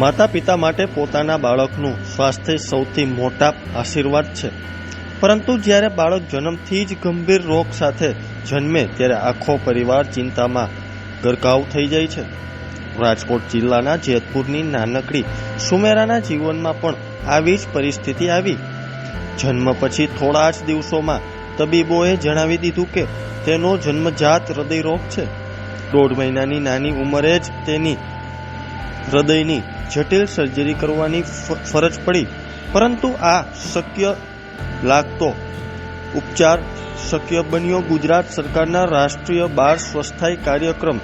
માતા પિતા માટે પોતાના બાળકનું સ્વાસ્થ્ય સૌથી મોટા આશીર્વાદ છે, પરંતુ જ્યારે બાળક જન્મથી જ ગંભીર રોગ સાથે જન્મે ત્યારે આખો પરિવાર ચિંતામાં ગરકાવ થઈ જાય છે. રાજકોટ જિલ્લાના જેતપુરની નાનકડી સુમેરાના જીવનમાં પણ આવી જ પરિસ્થિતિ આવી. જન્મ પછી થોડા જ દિવસોમાં તબીબોએ જણાવી દીધું કે તેનો જન્મજાત હૃદયરોગ છે. 1.5 મહિનાની નાની ઉંમરે જ તેની હૃદયની જટિલ સર્જરી કરવાની ફરજ પડી, પરંતુ આ શક્ય લાગતો ઉપચાર શક્ય બન્યો. ગુજરાત સરકારના રાષ્ટ્રીય બાળ સ્વાસ્થ્ય કાર્યક્રમ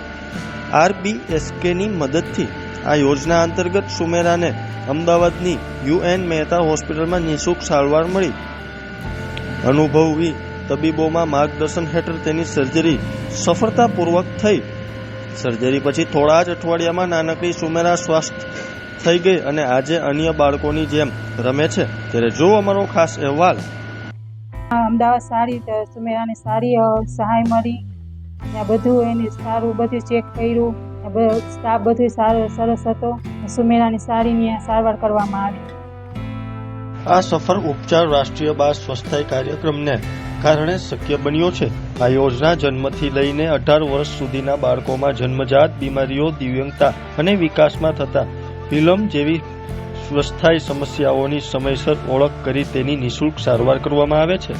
RBSKની મદદથી આ યોજના અંતર્ગત સુમેરાને અમદાવાદની UN મહેતા હોસ્પિટલમાં નિઃશુલ્ક સારવાર મળી. અનુભવી તબીબોમાં માર્ગદર્શન હેઠળ તેની સર્જરી સફળતાપૂર્વક થઈ. સર્જરી પછી થોડા જ અઠવાડિયામાં નાનકડી સુમેરા સ્વસ્થ થઈ ગઈ અને આજે અન્ય બાળકોની જેમ રમે છે. ત્યારે જો અમારો ખાસ અહેવાલ. અમદાવાદ સારી સુમેરાને સારી સહાય મળી. ત્યાં બધું એની સારું બધું ચેક કર્યું, સ્ટાફ બધું સરસ હતો. સુમેરાની સારીની સારવાર કરવામાં આવી. આ સફળ ઉપચાર રાષ્ટ્રીય બાળ સ્વાસ્થ્ય કાર્યક્રમને કારણે શક્ય બન્યો છે. આ યોજના જન્મથી લઈને 18 વર્ષ સુધીના બાળકોમાં જન્મજાત બીમારીઓ, દિવ્યાંગતા અને વિકાસમાં થતા વિલંબ જેવી સ્વાસ્થ્ય સમસ્યાઓની સમયસર ઓળખ કરી તેની નિઃશુલ્ક સારવાર કરવામાં આવે છે.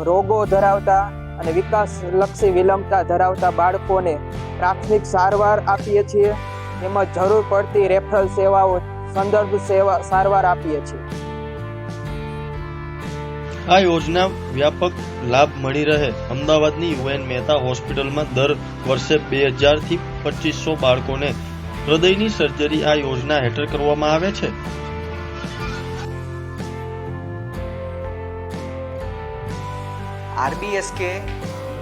રોગો ધરાવતા અને વિકાસલક્ષી વિલંબતા ધરાવતા બાળકોને પ્રાથમિક સારવાર આપીએ છીએ. તેમજ જરૂર પડતી રેફરલ સેવાઓ, સંદર્ભ સેવા સારવાર આપીએ છીએ. આ યોજના વ્યાપક લાભ મળી રહે. અમદાવાદની UN મહેતા હોસ્પિટલમાં દર વર્ષે 2000 થી 2500 બાળકોને હૃદયની સર્જરી આ યોજના હેઠળ કરવામાં આવે છે. RBSK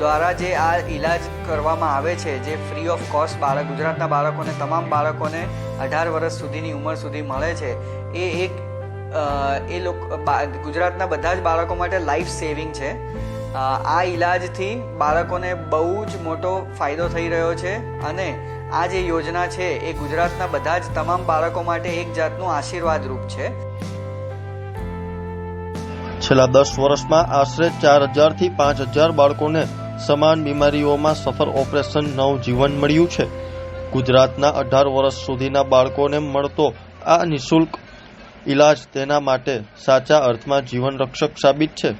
દ્વારા જે આ ઇલાજ કરવામાં આવે છે, જે ફ્રી ઓફ કોસ્ટ ગુજરાતના બાળકોને, તમામ બાળકોને 18 વર્ષ સુધીની ઉંમર સુધી મળે છે, એ ગુજરાતના બધા જ બાળકો માટે લાઈફ સેવિંગ છે. આ ઇલાજથી બાળકોને બહુ જ મોટો ફાયદો થઈ રહ્યો છે અને આ જે યોજના છે એ ગુજરાતના બધા જ તમામ બાળકો માટે એક જાતનું આશીર્વાદરૂપ છે. છેલ્લા 10 વર્ષમાં આશરે 4000 થી 5000 બાળકોને સમાન બીમારીઓમાં સફળ ઓપરેશન નવજીવન મળ્યું છે. ગુજરાતના 18 વર્ષ સુધીના બાળકોને મળતો આ નિઃશુલ્ક ઇલાજ તેના માટે સાચા અર્થમાં જીવન રક્ષક સાબિત છે.